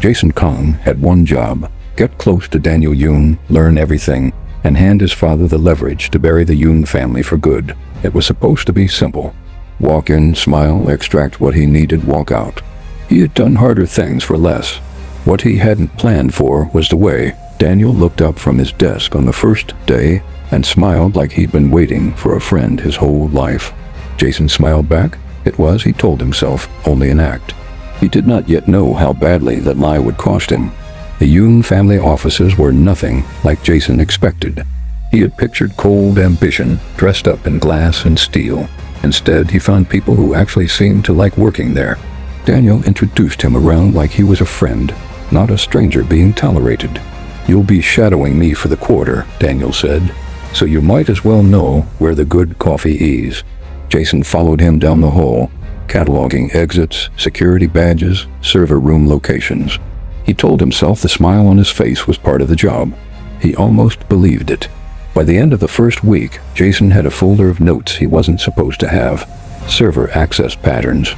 Jason Kang had one job: get close to Daniel Yoon, learn everything, and hand his father the leverage to bury the Yoon family for good. It was supposed to be simple. Walk in, smile, extract what he needed, walk out. He had done harder things for less. What he hadn't planned for was the way. Daniel looked up from his desk on the first day and smiled like he'd been waiting for a friend his whole life. Jason smiled back. It was, he told himself, only an act. He did not yet know how badly that lie would cost him. The Yoon family offices were nothing like Jason expected. He had pictured cold ambition dressed up in glass and steel. Instead, he found people who actually seemed to like working there. Daniel introduced him around like he was a friend, not a stranger being tolerated. "You'll be shadowing me for the quarter," Daniel said, "so you might as well know where the good coffee is." Jason followed him down the hall, cataloging exits, security badges, server room locations. He told himself the smile on his face was part of the job. He almost believed it. By the end of the first week, Jason had a folder of notes he wasn't supposed to have. Server access patterns.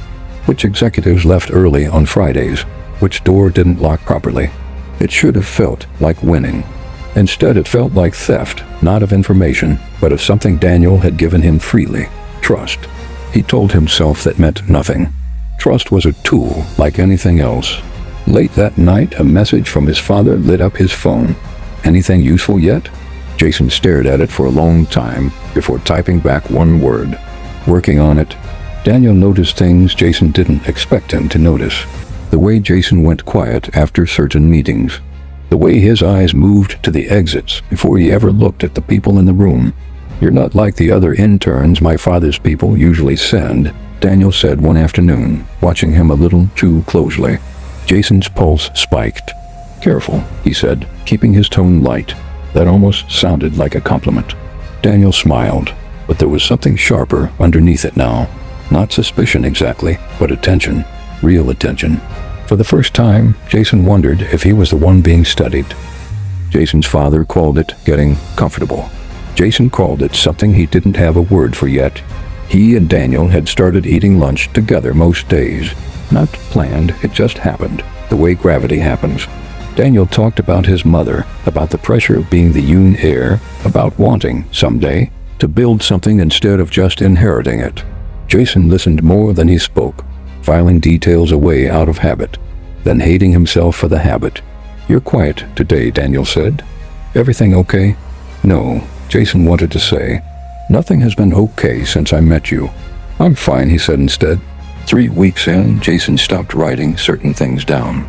Which executives left early on Fridays? Which door didn't lock properly? It should have felt like winning. Instead, it felt like theft, not of information, but of something Daniel had given him freely. Trust. He told himself that meant nothing. Trust was a tool like anything else. Late that night, a message from his father lit up his phone. "Anything useful yet?" Jason stared at it for a long time before typing back one word. "Working on it." Daniel noticed things Jason didn't expect him to notice. The way Jason went quiet after certain meetings. The way his eyes moved to the exits before he ever looked at the people in the room. "You're not like the other interns my father's people usually send," Daniel said one afternoon, watching him a little too closely. Jason's pulse spiked. "Careful," he said, keeping his tone light. That almost sounded like a compliment. Daniel smiled, but there was something sharper underneath it now. Not suspicion exactly, but attention. Real attention. For the first time, Jason wondered if he was the one being studied. Jason's father called it getting comfortable. Jason called it something he didn't have a word for yet. He and Daniel had started eating lunch together most days. Not planned, it just happened, the way gravity happens. Daniel talked about his mother, about the pressure of being the Yoon heir, about wanting, someday, to build something instead of just inheriting it. Jason listened more than he spoke, filing details away out of habit, then hating himself for the habit. "You're quiet today," Daniel said. "Everything okay?" "No," Jason wanted to say. "Nothing has been okay since I met you." "I'm fine," he said instead. 3 weeks in, Jason stopped writing certain things down.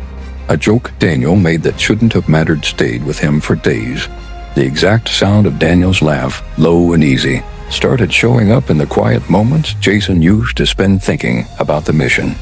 A joke Daniel made that shouldn't have mattered stayed with him for days. The exact sound of Daniel's laugh, low and easy, started showing up in the quiet moments Jason used to spend thinking about the mission.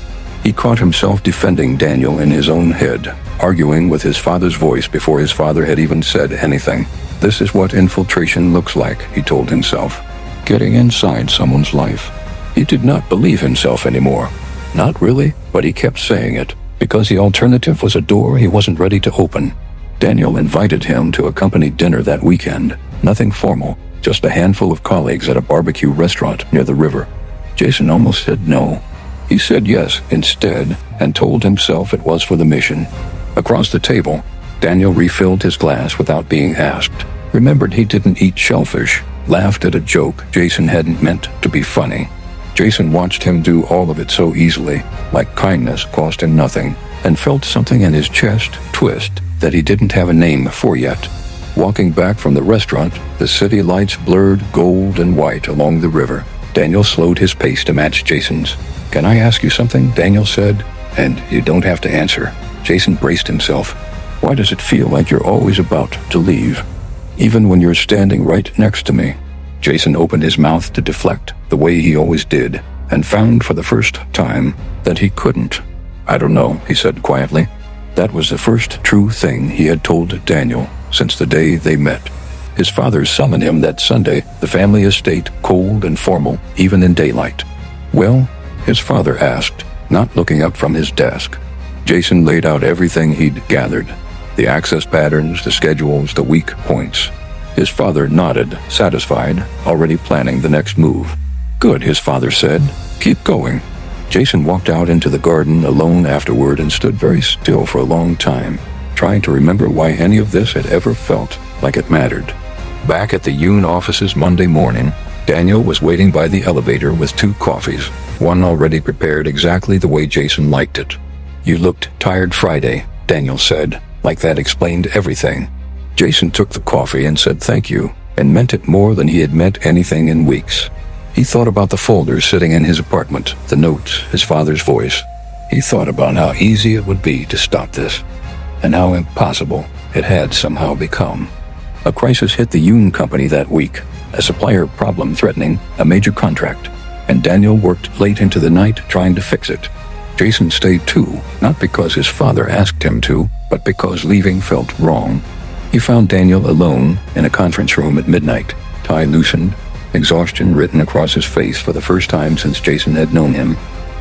He caught himself defending Daniel in his own head, arguing with his father's voice before his father had even said anything. This is what infiltration looks like, he told himself. Getting inside someone's life. He did not believe himself anymore. Not really, but he kept saying it, because the alternative was a door he wasn't ready to open. Daniel invited him to a company dinner that weekend. Nothing formal, just a handful of colleagues at a barbecue restaurant near the river. Jason almost said no. He said yes instead, and told himself it was for the mission. Across the table, Daniel refilled his glass without being asked, remembered he didn't eat shellfish, laughed at a joke Jason hadn't meant to be funny. Jason watched him do all of it so easily, like kindness cost him nothing, and felt something in his chest twist that he didn't have a name for yet. Walking back from the restaurant, the city lights blurred gold and white along the river. Daniel slowed his pace to match Jason's. "Can I ask you something?" Daniel said. "And you don't have to answer." Jason braced himself. "Why does it feel like you're always about to leave, even when you're standing right next to me?" Jason opened his mouth to deflect, the way he always did, and found for the first time that he couldn't. "I don't know," he said quietly. That was the first true thing he had told Daniel since the day they met. His father summoned him that Sunday, the family estate cold and formal, even in daylight. "Well?" his father asked, not looking up from his desk. Jason laid out everything he'd gathered, the access patterns, the schedules, the weak points. His father nodded, satisfied, already planning the next move. "Good," his father said. "Keep going." Jason walked out into the garden alone afterward and stood very still for a long time, trying to remember why any of this had ever felt like it mattered. Back at the Yoon offices Monday morning, Daniel was waiting by the elevator with 2 coffees, one already prepared exactly the way Jason liked it. "You looked tired Friday," Daniel said, like that explained everything. Jason took the coffee and said thank you, and meant it more than he had meant anything in weeks. He thought about the folders sitting in his apartment, the notes, his father's voice. He thought about how easy it would be to stop this, and how impossible it had somehow become. A crisis hit the Yoon company that week, a supplier problem threatening a major contract, and Daniel worked late into the night trying to fix it. Jason stayed too, not because his father asked him to, but because leaving felt wrong. He found Daniel alone in a conference room at midnight, tie loosened, exhaustion written across his face for the first time since Jason had known him.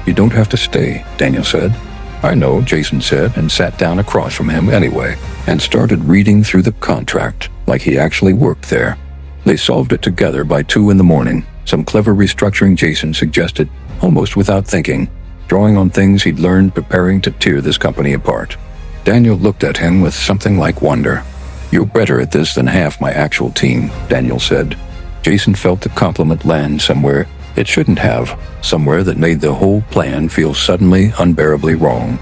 "You don't have to stay," Daniel said. "I know," Jason said, and sat down across from him anyway, and started reading through the contract like he actually worked there. They solved it together by 2 in the morning, some clever restructuring Jason suggested, almost without thinking, drawing on things he'd learned preparing to tear this company apart. Daniel looked at him with something like wonder. "You're better at this than half my actual team," Daniel said. Jason felt the compliment land somewhere it shouldn't have, somewhere that made the whole plan feel suddenly unbearably wrong.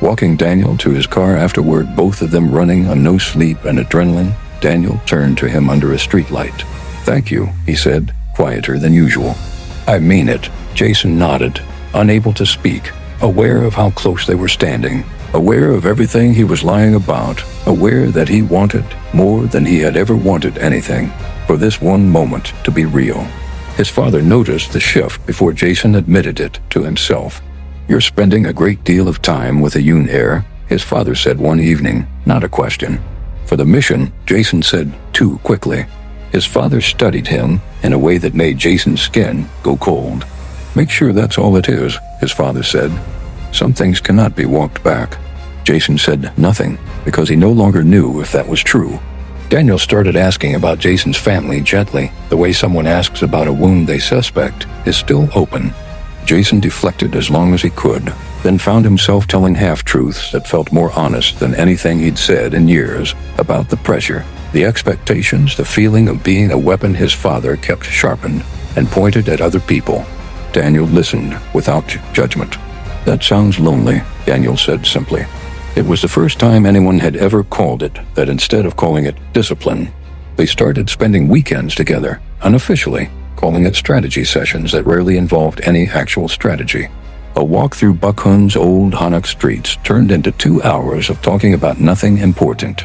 Walking Daniel to his car afterward, both of them running on no sleep and adrenaline, Daniel turned to him under a streetlight. "Thank you," he said, quieter than usual. "I mean it." Jason nodded, unable to speak, aware of how close they were standing, aware of everything he was lying about, aware that he wanted, more than he had ever wanted anything, for this one moment to be real. His father noticed the shift before Jason admitted it to himself. "You're spending a great deal of time with a Yoon heir," his father said one evening, not a question. "For the mission," Jason said too quickly. His father studied him in a way that made Jason's skin go cold. "Make sure that's all it is," his father said. "Some things cannot be walked back." Jason said nothing, because he no longer knew if that was true. Daniel started asking about Jason's family gently, the way someone asks about a wound they suspect is still open. Jason deflected as long as he could, then found himself telling half-truths that felt more honest than anything he'd said in years about the pressure, the expectations, the feeling of being a weapon his father kept sharpened and pointed at other people. Daniel listened without judgment. "That sounds lonely," Daniel said simply. It was the first time anyone had ever called it that instead of calling it discipline. They started spending weekends together, unofficially, calling it strategy sessions that rarely involved any actual strategy. A walk through Bukhun's old Hanok streets turned into 2 hours of talking about nothing important.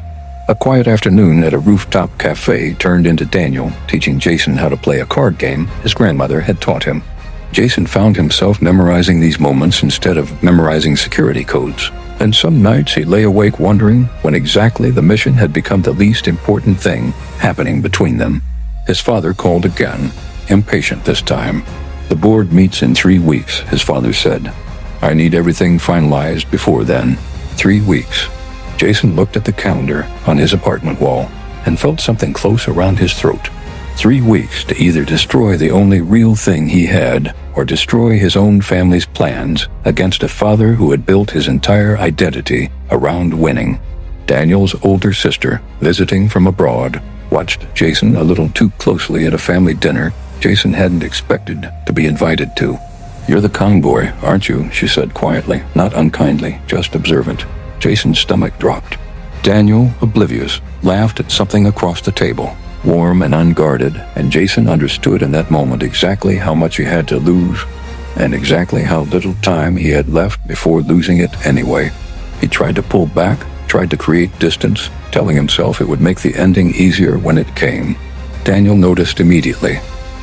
A quiet afternoon at a rooftop cafe turned into Daniel teaching Jason how to play a card game his grandmother had taught him. Jason found himself memorizing these moments instead of memorizing security codes. And some nights he lay awake wondering when exactly the mission had become the least important thing happening between them. His father called again, impatient this time. "The board meets in 3 weeks, his father said. "I need everything finalized before then." 3 weeks. Jason looked at the calendar on his apartment wall and felt something close around his throat. 3 weeks to either destroy the only real thing he had or destroy his own family's plans against a father who had built his entire identity around winning. Daniel's older sister, visiting from abroad, watched Jason a little too closely at a family dinner Jason hadn't expected to be invited to. "You're the Kang boy, aren't you?" she said quietly, not unkindly, just observant. Jason's stomach dropped. Daniel, oblivious, laughed at something across the table. Warm and unguarded, and Jason understood in that moment exactly how much he had to lose, and exactly how little time he had left before losing it anyway. He tried to pull back, tried to create distance, telling himself it would make the ending easier when it came. Daniel noticed immediately.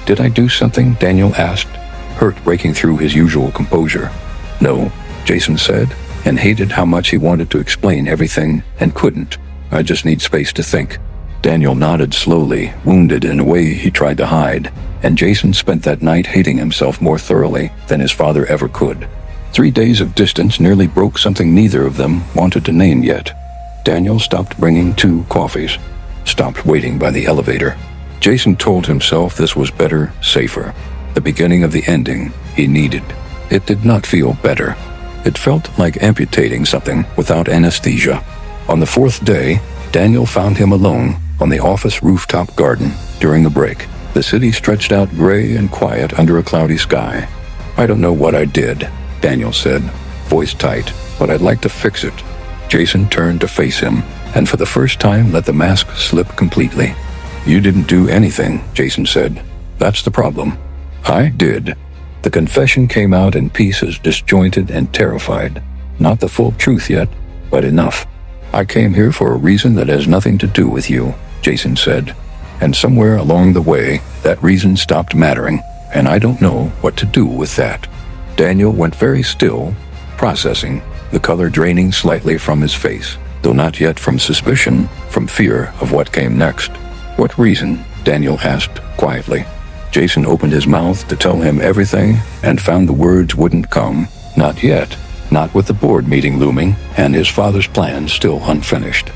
"Did I do something?" Daniel asked, hurt breaking through his usual composure. "No," Jason said, and hated how much he wanted to explain everything and couldn't. "I just need space to think." Daniel nodded slowly, wounded in a way he tried to hide, and Jason spent that night hating himself more thoroughly than his father ever could. 3 days of distance nearly broke something neither of them wanted to name yet. Daniel stopped bringing 2 coffees, stopped waiting by the elevator. Jason told himself this was better, safer, the beginning of the ending he needed. It did not feel better. It felt like amputating something without anesthesia. On the fourth day, Daniel found him alone on the office rooftop garden during the break. The city stretched out gray and quiet under a cloudy sky. "I don't know what I did," Daniel said, voice tight, "but I'd like to fix it." Jason turned to face him, and for the first time let the mask slip completely. "You didn't do anything," Jason said. "That's the problem." "I did." The confession came out in pieces, disjointed and terrified. Not the full truth yet, but enough. "I came here for a reason that has nothing to do with you," Jason said. "And somewhere along the way, that reason stopped mattering, and I don't know what to do with that." Daniel went very still, processing, the color draining slightly from his face, though not yet from suspicion, from fear of what came next. "What reason?" Daniel asked quietly. Jason opened his mouth to tell him everything and found the words wouldn't come. Not yet. Not with the board meeting looming and his father's plans still unfinished.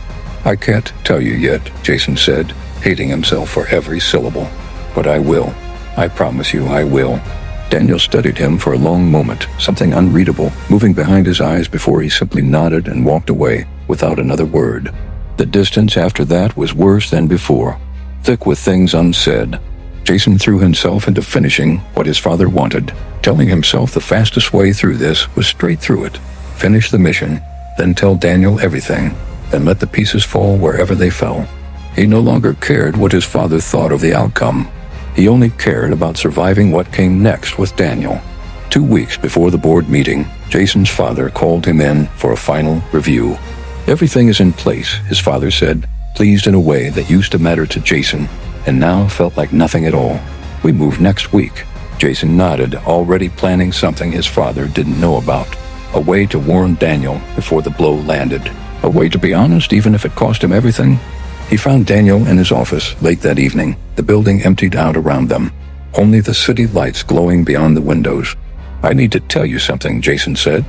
"I can't tell you yet," Jason said, hating himself for every syllable. "But I will. I promise you I will." Daniel studied him for a long moment, something unreadable moving behind his eyes before he simply nodded and walked away without another word. The distance after that was worse than before, thick with things unsaid. Jason threw himself into finishing what his father wanted, telling himself the fastest way through this was straight through it. Finish the mission, then tell Daniel everything, then let the pieces fall wherever they fell. He no longer cared what his father thought of the outcome. He only cared about surviving what came next with Daniel. 2 weeks before the board meeting, Jason's father called him in for a final review. "Everything is in place," his father said, pleased in a way that used to matter to Jason, and now felt like nothing at all. "We move next week." Jason nodded, already planning something his father didn't know about. A way to warn Daniel before the blow landed. A way to be honest even if it cost him everything. He found Daniel in his office late that evening, the building emptied out around them. Only the city lights glowing beyond the windows. "I need to tell you something," Jason said.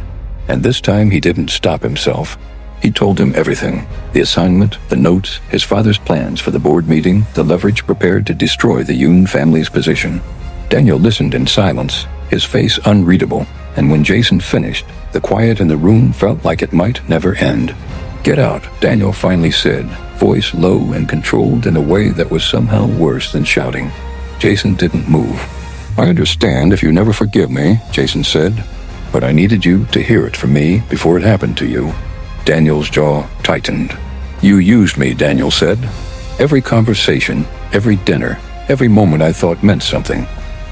And this time he didn't stop himself. He told him everything. The assignment, the notes, his father's plans for the board meeting, the leverage prepared to destroy the Yoon family's position. Daniel listened in silence, his face unreadable, and when Jason finished, the quiet in the room felt like it might never end. "Get out," Daniel finally said, voice low and controlled in a way that was somehow worse than shouting. Jason didn't move. "I understand if you never forgive me," Jason said, "but I needed you to hear it from me before it happened to you." Daniel's jaw tightened. "You used me," Daniel said. "Every conversation, every dinner, every moment I thought meant something."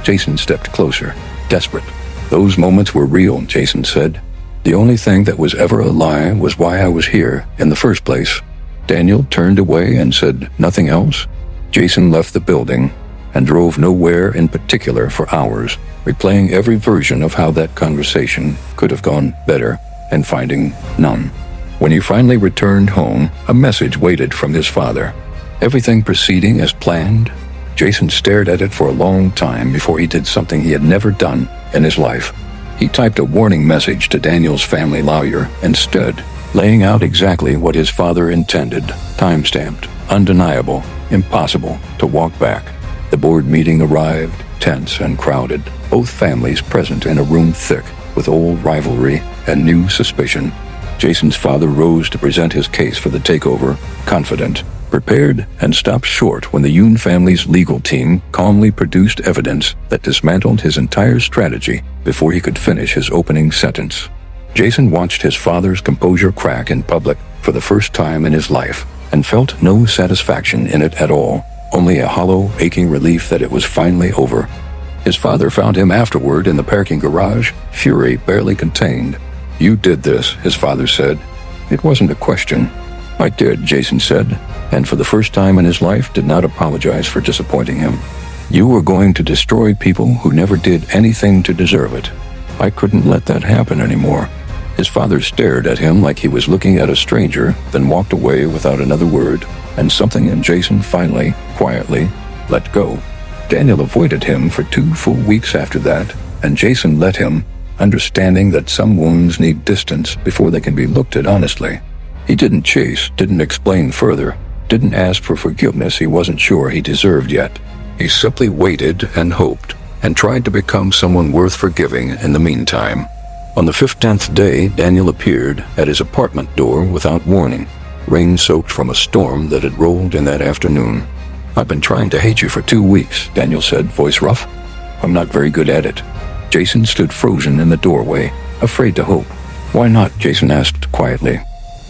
Jason stepped closer, desperate. "Those moments were real," Jason said. "The only thing that was ever a lie was why I was here in the first place." Daniel turned away and said nothing else. Jason left the building and drove nowhere in particular for hours, replaying every version of how that conversation could have gone better and finding none. When he finally returned home, a message waited from his father. Everything proceeding as planned. Jason stared at it for a long time before he did something he had never done in his life. He typed a warning message to Daniel's family lawyer and stood, laying out exactly what his father intended, time-stamped, undeniable, impossible to walk back. The board meeting arrived, tense and crowded, both families present in a room thick with old rivalry and new suspicion. Jason's father rose to present his case for the takeover, confident, prepared, and stopped short when the Yoon family's legal team calmly produced evidence that dismantled his entire strategy before he could finish his opening sentence. Jason watched his father's composure crack in public for the first time in his life and felt no satisfaction in it at all, only a hollow, aching relief that it was finally over. His father found him afterward in the parking garage, fury barely contained. "You did this," his father said. It wasn't a question. "I did," Jason said, and for the first time in his life did not apologize for disappointing him. "You were going to destroy people who never did anything to deserve it. I couldn't let that happen anymore." His father stared at him like he was looking at a stranger, then walked away without another word, and something in Jason finally, quietly, let go. Daniel avoided him for 2 full weeks after that, and Jason let him, understanding that some wounds need distance before they can be looked at honestly. He didn't chase, didn't explain further, didn't ask for forgiveness he wasn't sure he deserved yet. He simply waited and hoped, and tried to become someone worth forgiving in the meantime. On the 15th day, Daniel appeared at his apartment door without warning, rain-soaked from a storm that had rolled in that afternoon. "I've been trying to hate you for 2 weeks," Daniel said, voice rough. "I'm not very good at it." Jason stood frozen in the doorway, afraid to hope. "Why not?" Jason asked quietly.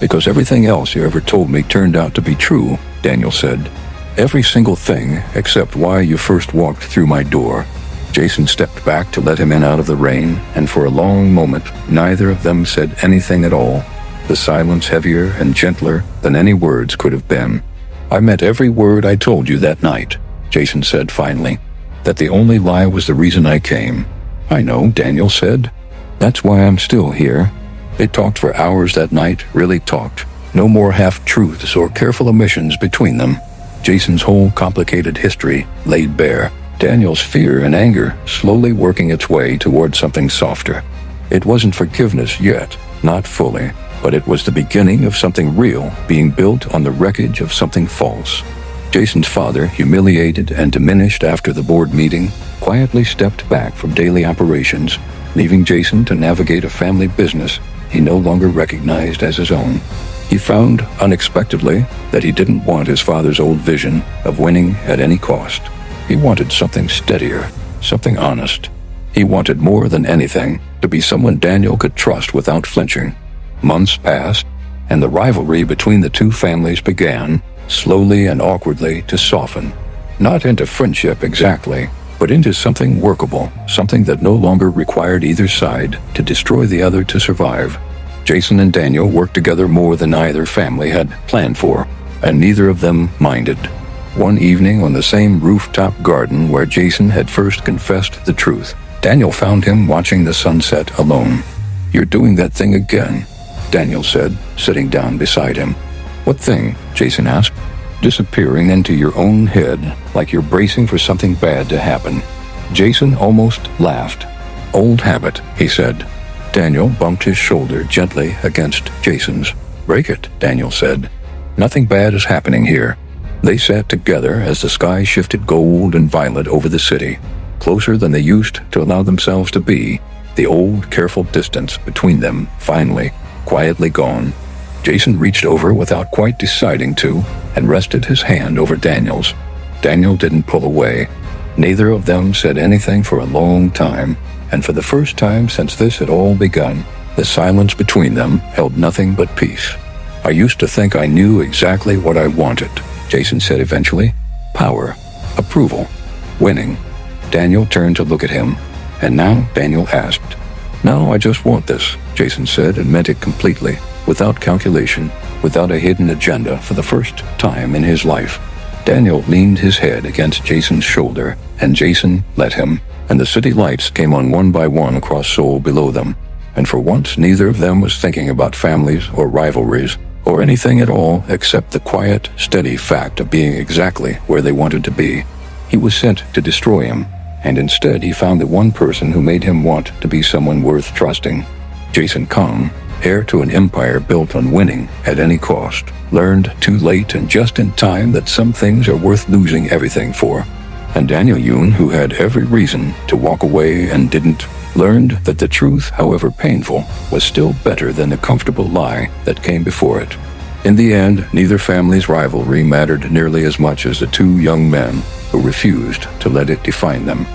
"Because everything else you ever told me turned out to be true," Daniel said. "Every single thing except why you first walked through my door." Jason stepped back to let him in out of the rain, and for a long moment, neither of them said anything at all, the silence heavier and gentler than any words could have been. "I meant every word I told you that night," Jason said finally. "That the only lie was the reason I came." "I know," Daniel said. "That's why I'm still here." They talked for hours that night, really talked. No more half-truths or careful omissions between them. Jason's whole complicated history laid bare. Daniel's fear and anger slowly working its way toward something softer. It wasn't forgiveness yet, not fully, but it was the beginning of something real being built on the wreckage of something false. Jason's father, humiliated and diminished after the board meeting, quietly stepped back from daily operations, leaving Jason to navigate a family business he no longer recognized as his own. He found, unexpectedly, that he didn't want his father's old vision of winning at any cost. He wanted something steadier, something honest. He wanted more than anything to be someone Daniel could trust without flinching. Months passed, and the rivalry between the two families began, slowly and awkwardly, to soften. Not into friendship exactly, but into something workable, something that no longer required either side to destroy the other to survive. Jason and Daniel worked together more than either family had planned for, and neither of them minded. One evening on the same rooftop garden where Jason had first confessed the truth, Daniel found him watching the sunset alone. "You're doing that thing again," Daniel said, sitting down beside him. "What thing?" Jason asked. "Disappearing into your own head, like you're bracing for something bad to happen." Jason almost laughed. "Old habit," he said. Daniel bumped his shoulder gently against Jason's. "Break it," Daniel said. "Nothing bad is happening here." They sat together as the sky shifted gold and violet over the city, closer than they used to allow themselves to be, the old, careful distance between them finally, quietly gone. Jason reached over without quite deciding to, and rested his hand over Daniel's. Daniel didn't pull away. Neither of them said anything for a long time, and for the first time since this had all begun, the silence between them held nothing but peace. "I used to think I knew exactly what I wanted," Jason said eventually. "Power, approval, winning." Daniel turned to look at him, and now Daniel asked. "Now I just want this," Jason said, and meant it completely, without calculation, without a hidden agenda, for the first time in his life. Daniel leaned his head against Jason's shoulder, and Jason let him, and the city lights came on one by one across Seoul below them, and for once neither of them was thinking about families or rivalries, or anything at all except the quiet, steady fact of being exactly where they wanted to be. He was sent to destroy him, and instead he found the one person who made him want to be someone worth trusting. Jason Kang, heir to an empire built on winning at any cost, learned too late and just in time that some things are worth losing everything for. And Daniel Yoon, who had every reason to walk away and didn't, learned that the truth, however painful, was still better than the comfortable lie that came before it. In the end, neither family's rivalry mattered nearly as much as the two young men who refused to let it define them.